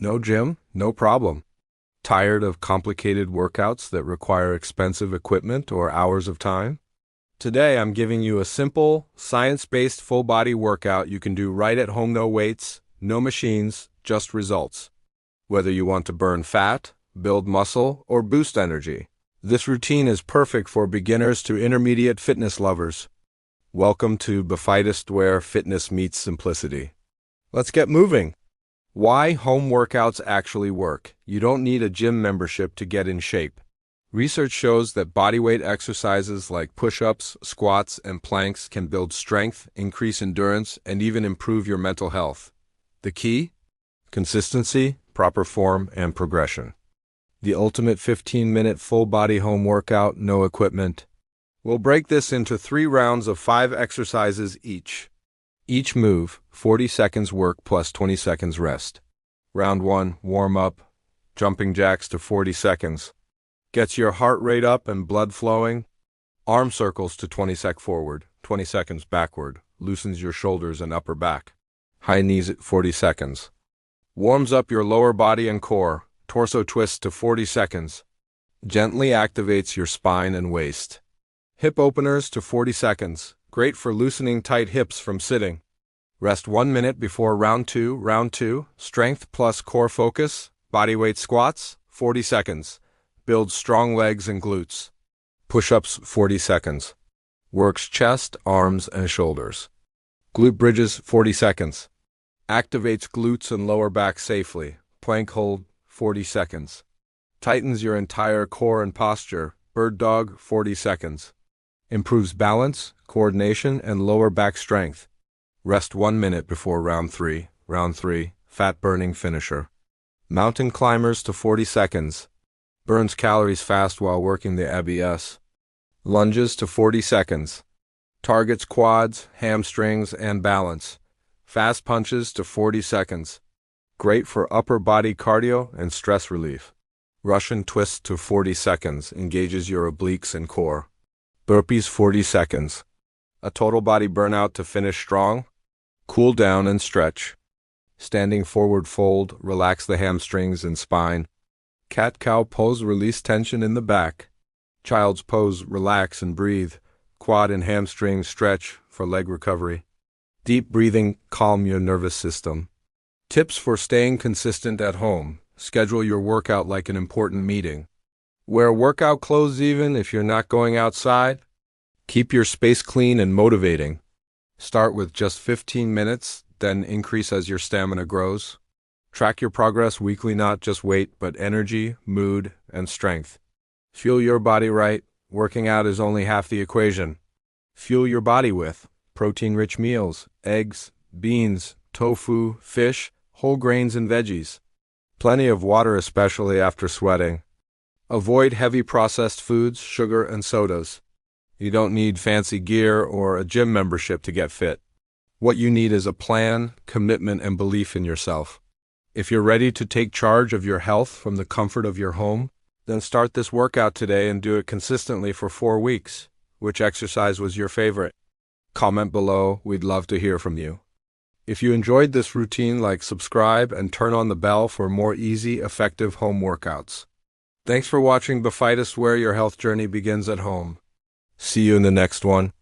No gym? No problem. Tired of complicated workouts that require expensive equipment or hours of time? Today I'm giving you a simple, science-based full-body workout you can do right at home. No weights, no machines, just results. Whether you want to burn fat, build muscle, or boost energy, this routine is perfect for beginners to intermediate fitness lovers. Welcome to BeFitest, where fitness meets simplicity. Let's get moving. Why home workouts actually work. You don't need a gym membership to get in shape. Research shows that bodyweight exercises like push-ups, squats, and planks can build strength, increase endurance, and even improve your mental health. The key? Consistency, proper form, and progression. The ultimate 15-minute full-body home workout, no equipment. We'll break this into 3 rounds of 5 exercises each. Each move, 40 seconds work plus 20 seconds rest. Round 1, warm up, jumping jacks to 40 seconds. Gets your heart rate up and blood flowing. Arm circles to 20 sec forward, 20 seconds backward, loosens your shoulders and upper back. High knees at 40 seconds. Warms up your lower body and core, torso twists to 40 seconds. Gently activates your spine and waist. Hip openers to 40 seconds, great for loosening tight hips from sitting. Rest 1 minute before round 2. Round 2, strength plus core focus, bodyweight squats, 40 seconds. Builds strong legs and glutes. Push-ups, 40 seconds. Works chest, arms, and shoulders. Glute bridges, 40 seconds. Activates glutes and lower back safely. Plank hold, 40 seconds. Tightens your entire core and posture. Bird dog, 40 seconds. Improves balance, coordination, and lower back strength. Rest 1 minute before round 3. Round 3, fat-burning finisher. Mountain climbers to 40 seconds. Burns calories fast while working the abs. Lunges to 40 seconds. Targets quads, hamstrings, and balance. Fast punches to 40 seconds. Great for upper body cardio and stress relief. Russian twist to 40 seconds. Engages your obliques and core. Burpees, 40 seconds. A total body burnout to finish strong. Cool down and stretch. Standing forward fold, relax the hamstrings and spine. Cat-cow pose, release tension in the back. Child's pose, relax and breathe. Quad and hamstring stretch for leg recovery. Deep breathing, calm your nervous system. Tips for staying consistent at home. Schedule your workout like an important meeting. Wear workout clothes even if you're not going outside. Keep your space clean and motivating. Start with just 15 minutes, then increase as your stamina grows. Track your progress weekly, not just weight, but energy, mood, and strength. Fuel your body right. Working out is only half the equation. Fuel your body with protein-rich meals, eggs, beans, tofu, fish, whole grains, and veggies. Plenty of water, especially after sweating. Avoid heavy processed foods, sugar, and sodas. You don't need fancy gear or a gym membership to get fit. What you need is a plan, commitment, and belief in yourself. If you're ready to take charge of your health from the comfort of your home, then start this workout today and do it consistently for 4 weeks. Which exercise was your favorite? Comment below, we'd love to hear from you. If you enjoyed this routine, subscribe, and turn on the bell for more easy, effective home workouts. Thanks for watching BeFitest, where your health journey begins at home. See you in the next one.